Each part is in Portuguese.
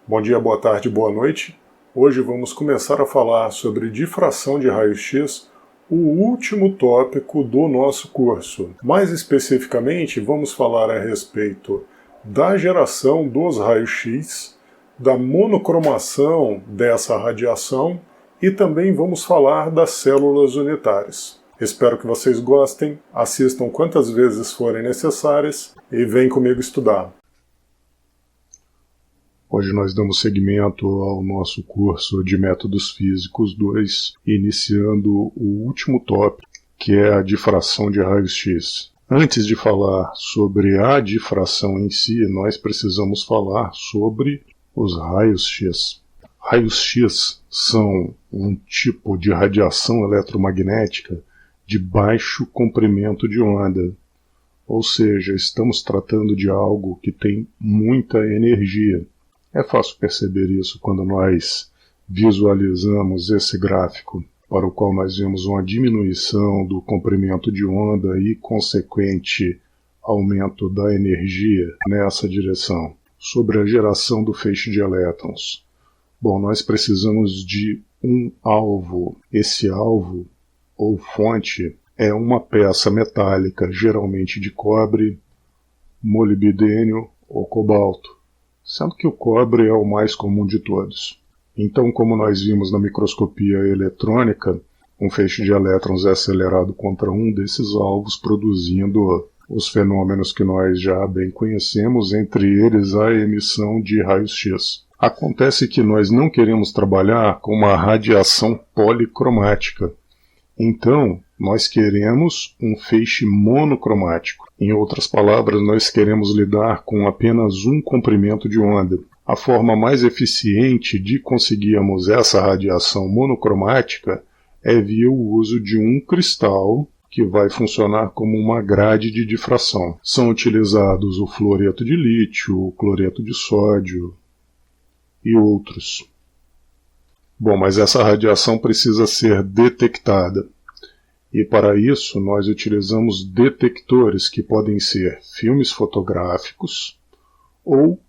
Bom dia, boa tarde, boa noite. Hoje vamos começar a falar sobre difração de raio-x, o último tópico do nosso curso. Mais especificamente, vamos falar a respeito da geração dos raios-x, da monocromação dessa radiação e também vamos falar das células unitárias. Espero que vocês gostem, assistam quantas vezes forem necessárias e venham comigo estudar. Hoje nós damos seguimento ao nosso curso de Métodos Físicos 2, iniciando o último tópico, que é a difração de raios-x. Antes de falar sobre a difração em si, nós precisamos falar sobre os raios-x. Raios-x são um tipo de radiação eletromagnética de baixo comprimento de onda, ou seja, estamos tratando de algo que tem muita energia. É fácil perceber isso quando nós visualizamos esse gráfico, para o qual nós vemos uma diminuição do comprimento de onda e consequente aumento da energia nessa direção. Sobre a geração do feixe de elétrons. Bom, nós precisamos de um alvo. Esse alvo, ou fonte, é uma peça metálica, geralmente de cobre, molibdênio ou cobalto, sendo que o cobre é o mais comum de todos. Então, como nós vimos na microscopia eletrônica, um feixe de elétrons é acelerado contra um desses alvos, produzindo os fenômenos que nós já bem conhecemos, entre eles a emissão de raios-x. Acontece que nós não queremos trabalhar com uma radiação policromática. Então, nós queremos um feixe monocromático. Em outras palavras, nós queremos lidar com apenas um comprimento de onda. A forma mais eficiente de conseguirmos essa radiação monocromática é via o uso de um cristal que vai funcionar como uma grade de difração. São utilizados o fluoreto de lítio, o cloreto de sódio e outros. Bom, mas essa radiação precisa ser detectada. E para isso nós utilizamos detectores que podem ser filmes fotográficos ou,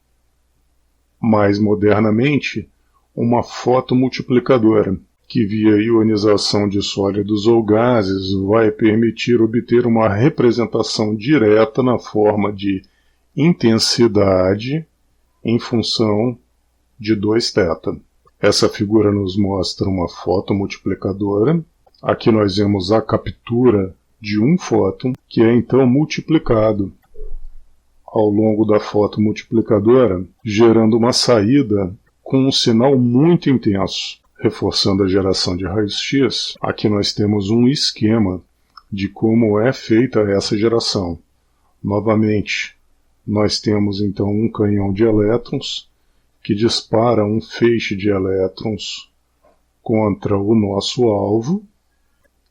mais modernamente, uma fotomultiplicadora, que via ionização de sólidos ou gases vai permitir obter uma representação direta na forma de intensidade em função de 2θ. Essa figura nos mostra uma fotomultiplicadora. Aqui nós vemos a captura de um fóton, que é então multiplicado ao longo da fotomultiplicadora, gerando uma saída com um sinal muito intenso, reforçando a geração de raios-x. Aqui nós temos um esquema de como é feita essa geração. Novamente, nós temos então um canhão de elétrons que dispara um feixe de elétrons contra o nosso alvo,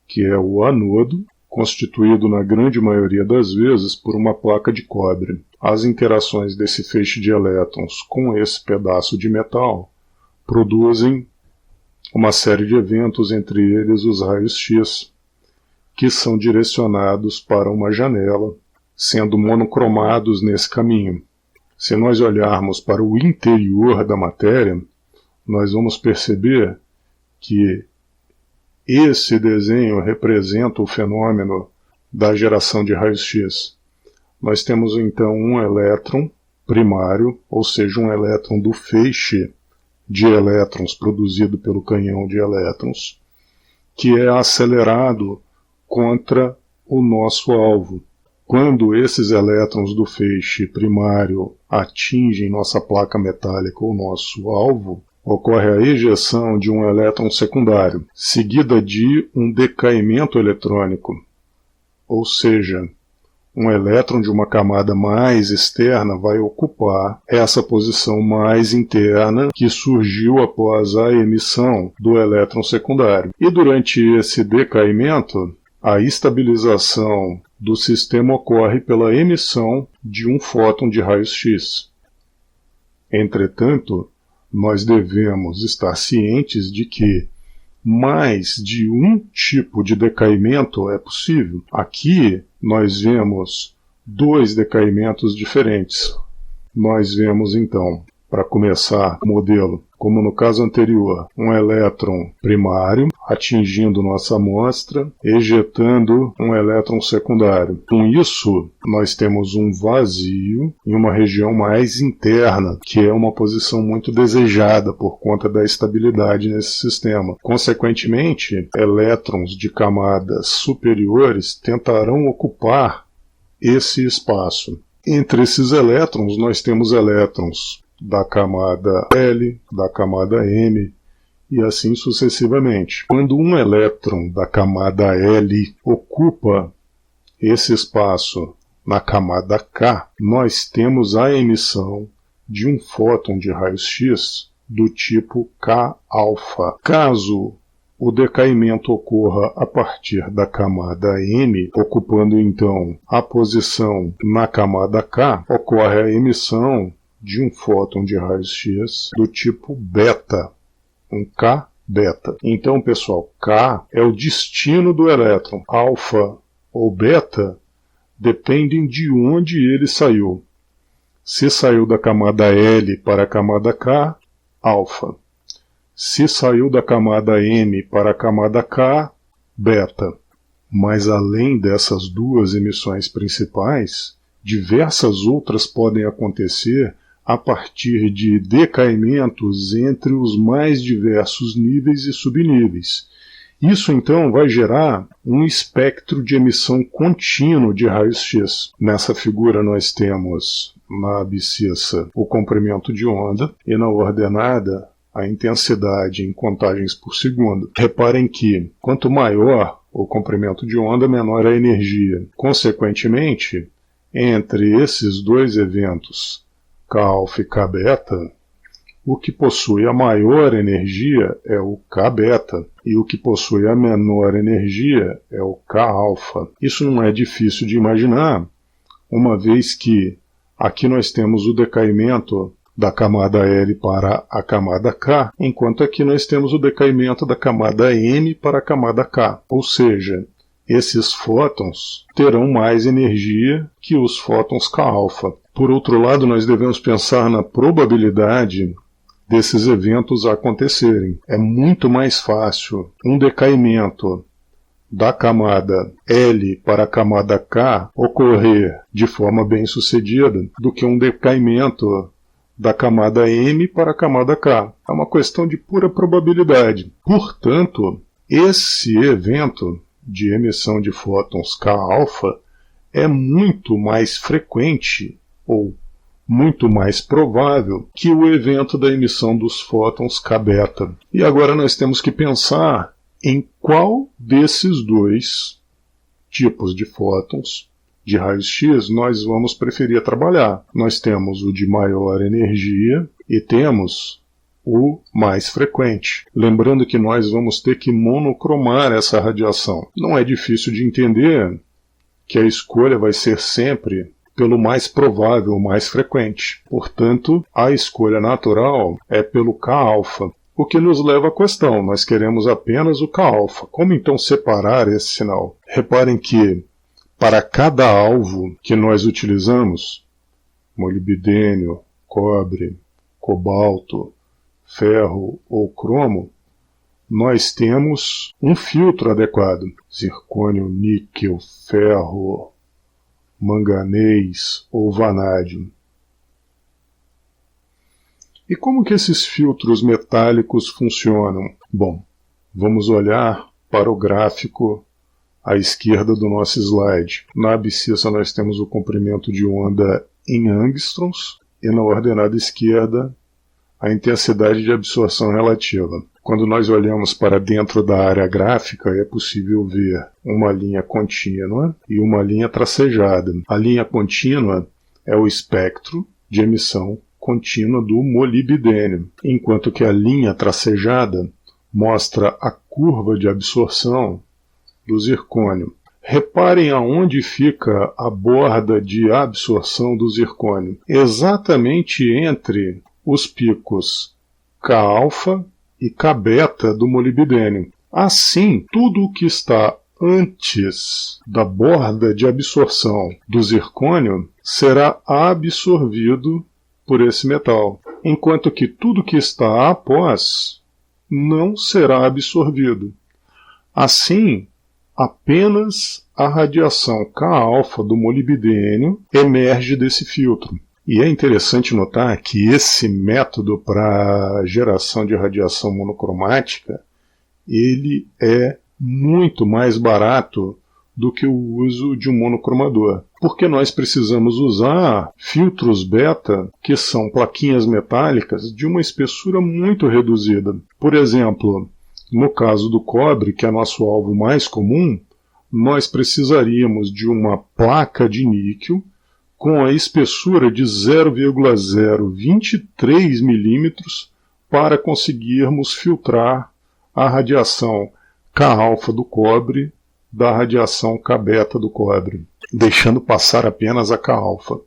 que é o anodo, constituído na grande maioria das vezes por uma placa de cobre. As interações desse feixe de elétrons com esse pedaço de metal produzem uma série de eventos, entre eles os raios-x, que são direcionados para uma janela, sendo monocromados nesse caminho. Se nós olharmos para o interior da matéria, nós vamos perceber que esse desenho representa o fenômeno da geração de raios-x. Nós temos então um elétron primário, ou seja, um elétron do feixe de elétrons produzido pelo canhão de elétrons, que é acelerado contra o nosso alvo. Quando esses elétrons do feixe primário atingem nossa placa metálica ou nosso alvo, ocorre a ejeção de um elétron secundário, seguida de um decaimento eletrônico, ou seja, um elétron de uma camada mais externa vai ocupar essa posição mais interna que surgiu após a emissão do elétron secundário. E durante esse decaimento, a estabilização do sistema ocorre pela emissão de um fóton de raios-x. Entretanto, nós devemos estar cientes de que mais de um tipo de decaimento é possível. Aqui nós vemos dois decaimentos diferentes. Nós vemos então para começar o modelo, como no caso anterior, um elétron primário atingindo nossa amostra, ejetando um elétron secundário. Com isso, nós temos um vazio em uma região mais interna, que é uma posição muito desejada por conta da estabilidade nesse sistema. Consequentemente, elétrons de camadas superiores tentarão ocupar esse espaço. Entre esses elétrons, nós temos elétrons da camada L, da camada M, e assim sucessivamente. Quando um elétron da camada L ocupa esse espaço na camada K, nós temos a emissão de um fóton de raios X do tipo K-alfa. Caso o decaimento ocorra a partir da camada M, ocupando então a posição na camada K, ocorre a emissão de um fóton de raios X do tipo beta, um K-beta. Então, pessoal, K é o destino do elétron. Alfa ou beta dependem de onde ele saiu. Se saiu da camada L para a camada K, alfa. Se saiu da camada M para a camada K, beta. Mas além dessas duas emissões principais, diversas outras podem acontecer a partir de decaimentos entre os mais diversos níveis e subníveis. Isso então vai gerar um espectro de emissão contínuo de raios X. Nessa figura nós temos na abscissa o comprimento de onda e na ordenada a intensidade em contagens por segundo. Reparem que quanto maior o comprimento de onda, menor a energia. Consequentemente, entre esses dois eventos, K-alfa e K-beta, o que possui a maior energia é o K-beta e o que possui a menor energia é o K-alfa. Isso não é difícil de imaginar, uma vez que aqui nós temos o decaimento da camada L para a camada K, enquanto aqui nós temos o decaimento da camada M para a camada K. Ou seja, esses fótons terão mais energia que os fótons K-alfa. Por outro lado, nós devemos pensar na probabilidade desses eventos acontecerem. É muito mais fácil um decaimento da camada L para a camada K ocorrer de forma bem-sucedida do que um decaimento da camada M para a camada K. É uma questão de pura probabilidade. Portanto, esse evento de emissão de fótons K-alfa é muito mais frequente ou muito mais provável que o evento da emissão dos fótons K-beta. E agora nós temos que pensar em qual desses dois tipos de fótons de raios X nós vamos preferir trabalhar. Nós temos o de maior energia e temos o mais frequente. Lembrando que nós vamos ter que monocromar essa radiação. Não é difícil de entender que a escolha vai ser sempre pelo mais provável, o mais frequente. Portanto, a escolha natural é pelo K-alfa. O que nos leva à questão, nós queremos apenas o K-alfa. Como então separar esse sinal? Reparem que, para cada alvo que nós utilizamos, molibdênio, cobre, cobalto, ferro ou cromo, nós temos um filtro adequado. Zircônio, níquel, ferro, manganês ou vanádio. E como que esses filtros metálicos funcionam? Bom, vamos olhar para o gráfico à esquerda do nosso slide. Na abscissa nós temos o comprimento de onda em angstroms e na ordenada esquerda a intensidade de absorção relativa. Quando nós olhamos para dentro da área gráfica, é possível ver uma linha contínua e uma linha tracejada. A linha contínua é o espectro de emissão contínua do molibdênio, enquanto que a linha tracejada mostra a curva de absorção do zircônio. Reparem aonde fica a borda de absorção do zircônio. Exatamente entre os picos K-alfa e K-beta do molibdênio. Assim, tudo o que está antes da borda de absorção do zircônio será absorvido por esse metal. enquanto que tudo que está após não será absorvido. Assim, apenas a radiação K-alfa do molibdênio emerge desse filtro. E é interessante notar que esse método para geração de radiação monocromática, ele é muito mais barato do que o uso de um monocromador, porque nós precisamos usar filtros beta, que são plaquinhas metálicas de uma espessura muito reduzida. Por exemplo, no caso do cobre, que é nosso alvo mais comum, nós precisaríamos de uma placa de níquel com a espessura de 0,023 milímetros para conseguirmos filtrar a radiação K-alfa do cobre da radiação K-beta do cobre, deixando passar apenas a K-alfa.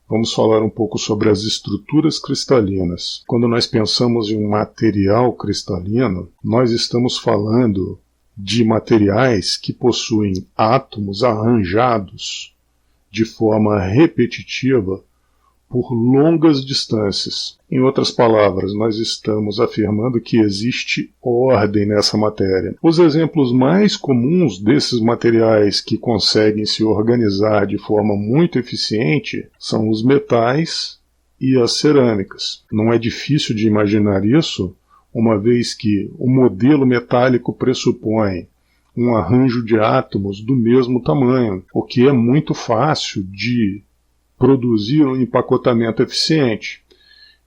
Vamos falar um pouco sobre as estruturas cristalinas. Quando nós pensamos em um material cristalino, nós estamos falando de materiais que possuem átomos arranjados de forma repetitiva por longas distâncias. Em outras palavras, nós estamos afirmando que existe ordem nessa matéria. Os exemplos mais comuns desses materiais que conseguem se organizar de forma muito eficiente são os metais e as cerâmicas. Não é difícil de imaginar isso, uma vez que o modelo metálico pressupõe um arranjo de átomos do mesmo tamanho, o que é muito fácil de produzir um empacotamento eficiente,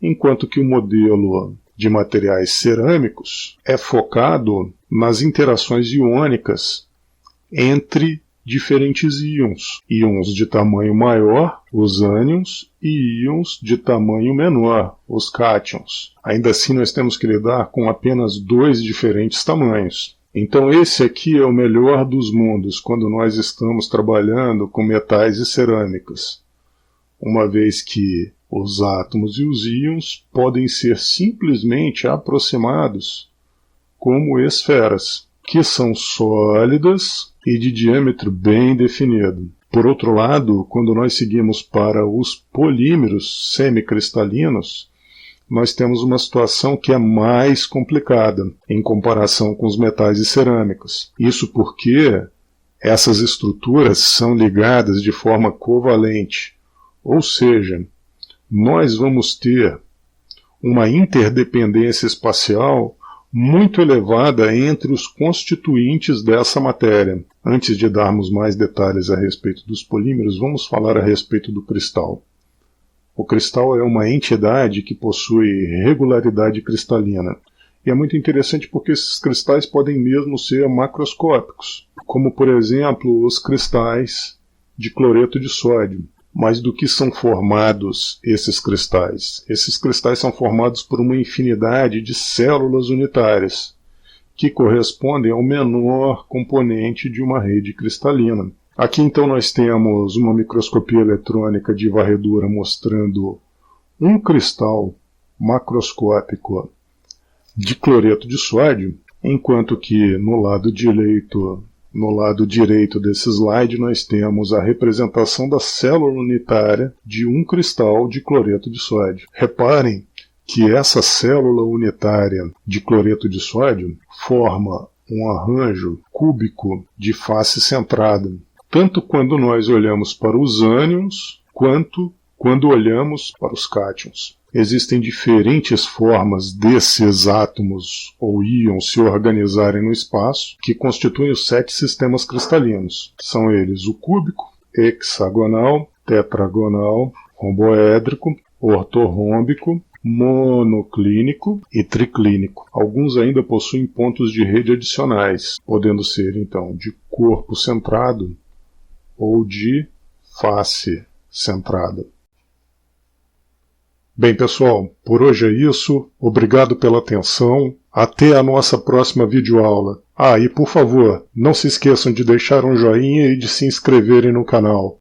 enquanto que o modelo de materiais cerâmicos é focado nas interações iônicas entre diferentes íons. Íons de tamanho maior, os ânions, e íons de tamanho menor, os cátions. Ainda assim, nós temos que lidar com apenas dois diferentes tamanhos. Então esse aqui é o melhor dos mundos quando nós estamos trabalhando com metais e cerâmicas, uma vez que os átomos e os íons podem ser simplesmente aproximados como esferas, que são sólidas e de diâmetro bem definido. Por outro lado, quando nós seguimos para os polímeros semicristalinos, nós temos uma situação que é mais complicada em comparação com os metais e cerâmicas. Isso porque essas estruturas são ligadas de forma covalente, ou seja, nós vamos ter uma interdependência espacial muito elevada entre os constituintes dessa matéria. Antes de darmos mais detalhes a respeito dos polímeros, vamos falar a respeito do cristal. O cristal é uma entidade que possui regularidade cristalina. E é muito interessante porque esses cristais podem mesmo ser macroscópicos, como, por exemplo, os cristais de cloreto de sódio. Mas do que são formados esses cristais? Esses cristais são formados por uma infinidade de células unitárias, que correspondem ao menor componente de uma rede cristalina. Aqui então nós temos uma microscopia eletrônica de varredura mostrando um cristal macroscópico de cloreto de sódio, enquanto que no lado direito desse slide nós temos a representação da célula unitária de um cristal de cloreto de sódio. Reparem que essa célula unitária de cloreto de sódio forma um arranjo cúbico de face centrada, tanto quando nós olhamos para os ânions, quanto quando olhamos para os cátions. Existem diferentes formas desses átomos ou íons se organizarem no espaço, que constituem os 7 sistemas cristalinos. São eles o cúbico, hexagonal, tetragonal, romboédrico, ortorrômbico, monoclínico e triclínico. Alguns ainda possuem pontos de rede adicionais, podendo ser então de corpo centrado ou de face centrada. Bem, pessoal, por hoje é isso. Obrigado pela atenção. Até a nossa próxima videoaula. E por favor, não se esqueçam de deixar um joinha e de se inscreverem no canal.